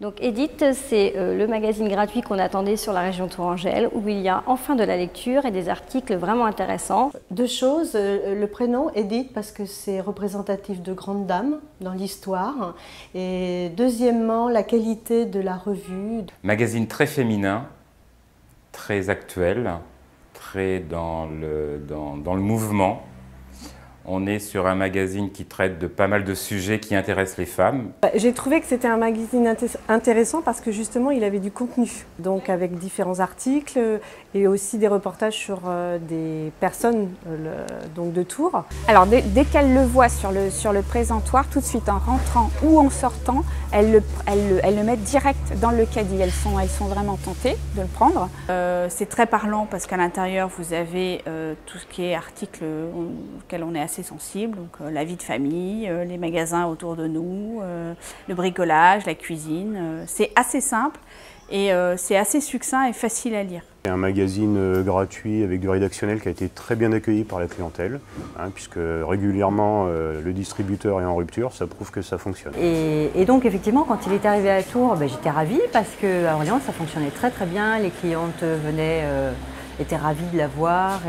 Donc Edith, c'est le magazine gratuit qu'on attendait sur la région Tourangelle, où il y a enfin de la lecture et des articles vraiment intéressants. Deux choses, le prénom Edith parce que c'est représentatif de grandes dames dans l'histoire, et deuxièmement la qualité de la revue. Magazine très féminin, très actuel, très dans le mouvement. On est sur un magazine qui traite de pas mal de sujets qui intéressent les femmes. J'ai trouvé que c'était un magazine intéressant parce que justement il avait du contenu, donc avec différents articles et aussi des reportages sur des personnes donc de Tours. Alors dès qu'elle le voit sur le présentoir, tout de suite en rentrant ou en sortant, elle le met direct dans le caddie. Elles sont vraiment tentées de le prendre. C'est très parlant parce qu'à l'intérieur vous avez tout ce qui est articles auxquels on est assez sensible, donc la vie de famille, les magasins autour de nous, le bricolage, la cuisine. C'est assez simple et c'est assez succinct et facile à lire. C'est un magazine gratuit avec du rédactionnel qui a été très bien accueilli par la clientèle, puisque régulièrement le distributeur est en rupture, ça prouve que ça fonctionne. Et donc effectivement quand il est arrivé à Tours, j'étais ravie parce qu'à Orléans ça fonctionnait très bien, les clientes venaient, étaient ravies de la voir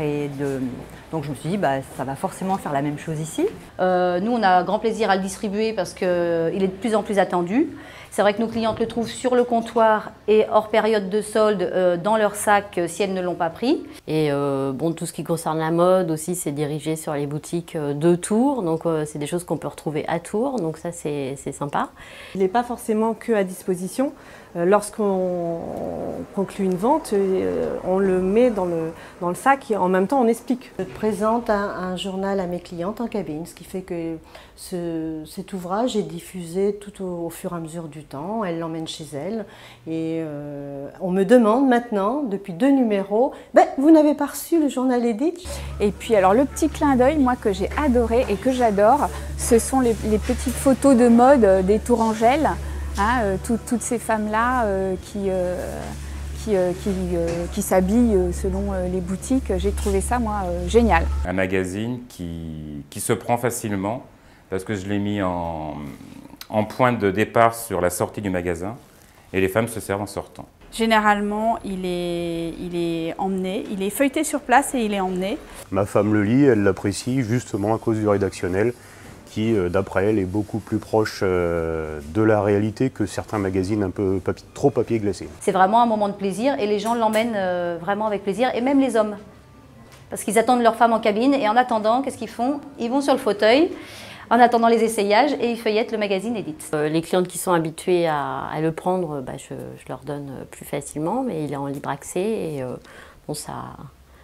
donc je me suis dit, ça va forcément faire la même chose ici. Nous, on a grand plaisir à le distribuer parce qu'il est de plus en plus attendu. C'est vrai que nos clientes le trouvent sur le comptoir et hors période de solde dans leur sac si elles ne l'ont pas pris. Et tout ce qui concerne la mode aussi, c'est dirigé sur les boutiques de Tours. Donc c'est des choses qu'on peut retrouver à Tours, donc ça c'est sympa. Il n'est pas forcément que à disposition. Lorsqu'on conclut une vente, on le met dans le sac et en même temps on explique. Je présente un journal à mes clientes en cabine, ce qui fait que cet ouvrage est diffusé tout au fur et à mesure du temps. Elles l'emmènent chez elles et on me demande maintenant, depuis 2 numéros, vous n'avez pas reçu le journal Edith? Et puis alors le petit clin d'œil, moi que j'ai adoré et que j'adore, ce sont les petites photos de mode des Tourangelles. Toutes ces femmes-là qui s'habillent selon les boutiques, j'ai trouvé ça, moi, génial. Un magazine qui se prend facilement, parce que je l'ai mis en point de départ sur la sortie du magasin, et les femmes se servent en sortant. Généralement, il est emmené, il est feuilleté sur place et il est emmené. Ma femme le lit, elle l'apprécie justement à cause du rédactionnel, qui, d'après elle, est beaucoup plus proche de la réalité que certains magazines un peu trop papier glacé. C'est vraiment un moment de plaisir et les gens l'emmènent vraiment avec plaisir, et même les hommes. Parce qu'ils attendent leur femme en cabine et en attendant, qu'est-ce qu'ils font? Ils vont sur le fauteuil en attendant les essayages et ils feuillettent le magazine Edith. Les clientes qui sont habituées à le prendre, je leur donne plus facilement, mais il est en libre accès et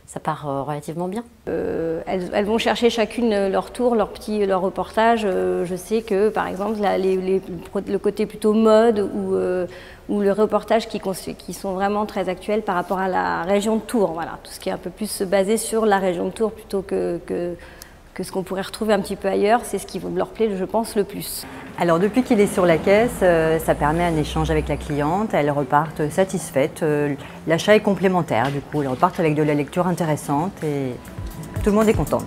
ça part relativement bien. Elles vont chercher chacune leur tour, leur reportage. Je sais que par exemple le côté plutôt mode ou le reportage qui sont vraiment très actuels par rapport à la région de Tours. Voilà, tout ce qui est un peu plus basé sur la région de Tours plutôt que ce qu'on pourrait retrouver un petit peu ailleurs, c'est ce qui leur plaît, je pense, le plus. Alors depuis qu'il est sur la caisse, ça permet un échange avec la cliente, elles repartent satisfaites, l'achat est complémentaire, du coup elles repartent avec de la lecture intéressante et tout le monde est content.